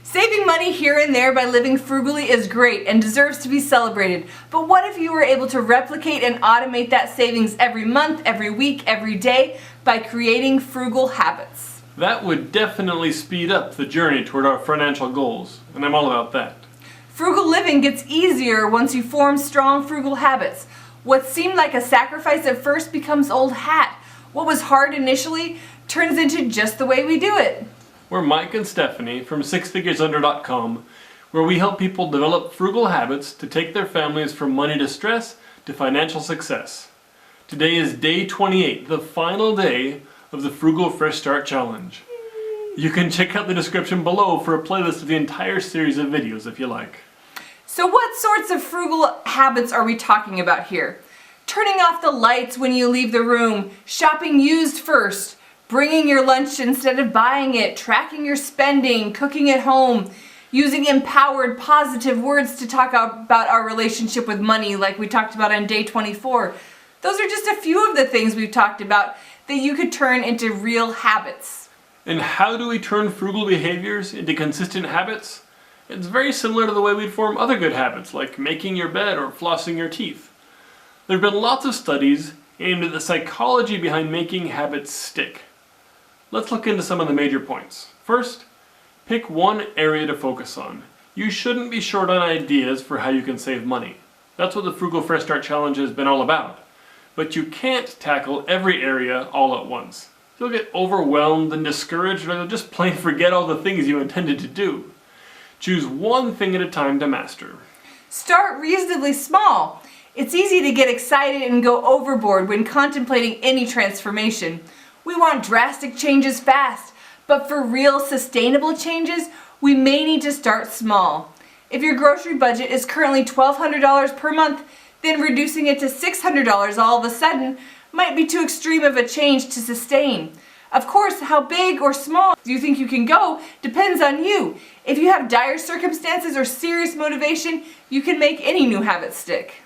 Saving money here and there by living frugally is great and deserves to be celebrated. But what if you were able to replicate and automate that savings every month, every week, every day by creating frugal habits? That would definitely speed up the journey toward our financial goals, and I'm all about that. Frugal living gets easier once you form strong frugal habits. What seemed like a sacrifice at first becomes old hat. What was hard initially turns into just the way we do it. We're Mike and Stephanie from sixfiguresunder.com, where we help people develop frugal habits to take their families from money distress to financial success. Today is day 28, the final day of the Frugal Fresh Start Challenge. You can check out the description below for a playlist of the entire series of videos if you like. So what sorts of frugal habits are we talking about here? Turning off the lights when you leave the room, shopping used first, bringing your lunch instead of buying it, tracking your spending, cooking at home, using empowered, positive words to talk about our relationship with money like we talked about on day 24. Those are just a few of the things we've talked about that you could turn into real habits. And how do we turn frugal behaviors into consistent habits? It's very similar to the way we'd form other good habits like making your bed or flossing your teeth. There have been lots of studies aimed at the psychology behind making habits stick. Let's look into some of the major points. First, pick one area to focus on. You shouldn't be short on ideas for how you can save money. That's what the Frugal Fresh Start Challenge has been all about. But you can't tackle every area all at once. You'll get overwhelmed and discouraged, or you'll just plain forget all the things you intended to do. Choose one thing at a time to master. Start reasonably small. It's easy to get excited and go overboard when contemplating any transformation. We want drastic changes fast, but for real sustainable changes, we may need to start small. If your grocery budget is currently $1,200 per month, then reducing it to $600 all of a sudden might be too extreme of a change to sustain. Of course, how big or small you think you can go depends on you. If you have dire circumstances or serious motivation, you can make any new habit stick.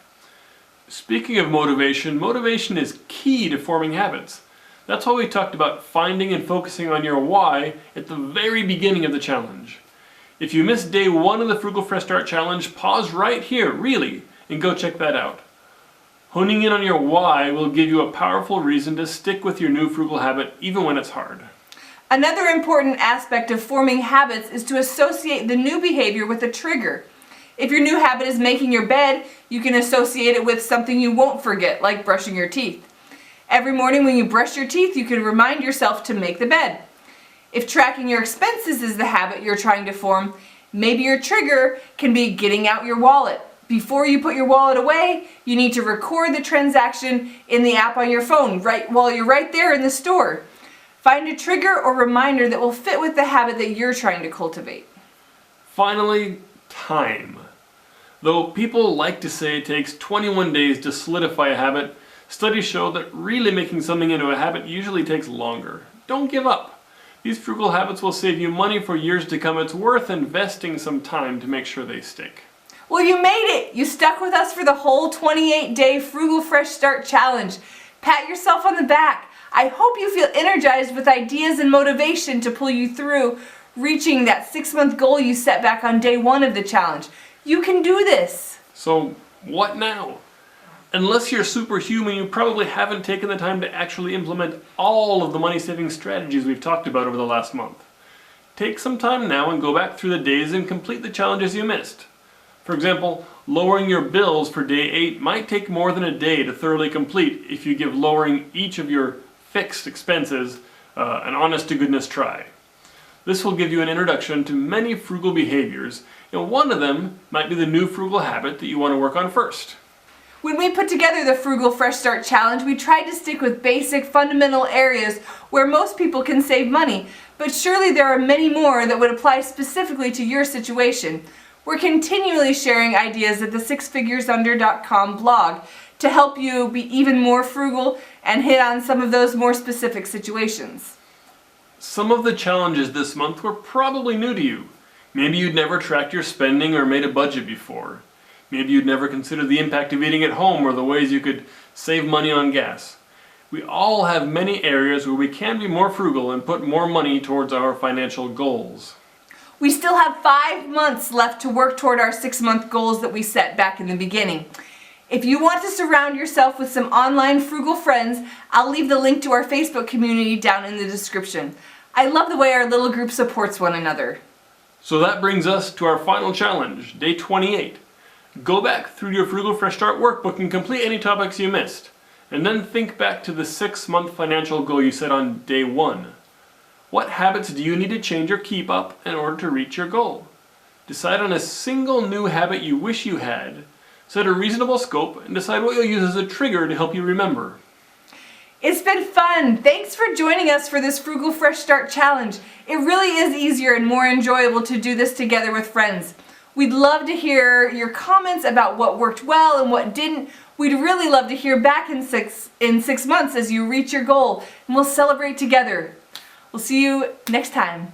Speaking of motivation, motivation is key to forming habits. That's why we talked about finding and focusing on your why at the very beginning of the challenge. If you missed day 1 of the Frugal Fresh Start Challenge, pause right here, really, and go check that out. Honing in on your why will give you a powerful reason to stick with your new frugal habit even when it's hard. Another important aspect of forming habits is to associate the new behavior with a trigger. If your new habit is making your bed, you can associate it with something you won't forget, like brushing your teeth. Every morning when you brush your teeth, you can remind yourself to make the bed. If tracking your expenses is the habit you're trying to form, maybe your trigger can be getting out your wallet. Before you put your wallet away, you need to record the transaction in the app on your phone while you're right there in the store. Find a trigger or reminder that will fit with the habit that you're trying to cultivate. Finally, time. Though people like to say it takes 21 days to solidify a habit, studies show that really making something into a habit usually takes longer. Don't give up. These frugal habits will save you money for years to come. It's worth investing some time to make sure they stick. Well, you made it! You stuck with us for the whole 28-day Frugal Fresh Start Challenge. Pat yourself on the back. I hope you feel energized with ideas and motivation to pull you through reaching that 6-month goal you set back on day 1 of the challenge. You can do this! So, what now? Unless you're superhuman, you probably haven't taken the time to actually implement all of the money-saving strategies we've talked about over the last month. Take some time now and go back through the days and complete the challenges you missed. For example, lowering your bills for day 8 might take more than a day to thoroughly complete if you give lowering each of your fixed expenses an honest-to-goodness try. This will give you an introduction to many frugal behaviors, and one of them might be the new frugal habit that you want to work on first. When we put together the Frugal Fresh Start Challenge, we tried to stick with basic, fundamental areas where most people can save money, but surely there are many more that would apply specifically to your situation. We're continually sharing ideas at the sixfiguresunder.com blog to help you be even more frugal and hit on some of those more specific situations. Some of the challenges this month were probably new to you. Maybe you'd never tracked your spending or made a budget before. Maybe you'd never considered the impact of eating at home or the ways you could save money on gas. We all have many areas where we can be more frugal and put more money towards our financial goals. We still have 5 months left to work toward our 6-month goals that we set back in the beginning. If you want to surround yourself with some online frugal friends, I'll leave the link to our Facebook community down in the description. I love the way our little group supports one another. So that brings us to our final challenge, day 28. Go back through your Frugal Fresh Start workbook and complete any topics you missed. And then think back to the 6-month financial goal you set on day 1. What habits do you need to change or keep up in order to reach your goal? Decide on a single new habit you wish you had, set a reasonable scope, and decide what you'll use as a trigger to help you remember. It's been fun! Thanks for joining us for this Frugal Fresh Start challenge. It really is easier and more enjoyable to do this together with friends. We'd love to hear your comments about what worked well and what didn't. We'd really love to hear back in six months as you reach your goal, and we'll celebrate together. We'll see you next time.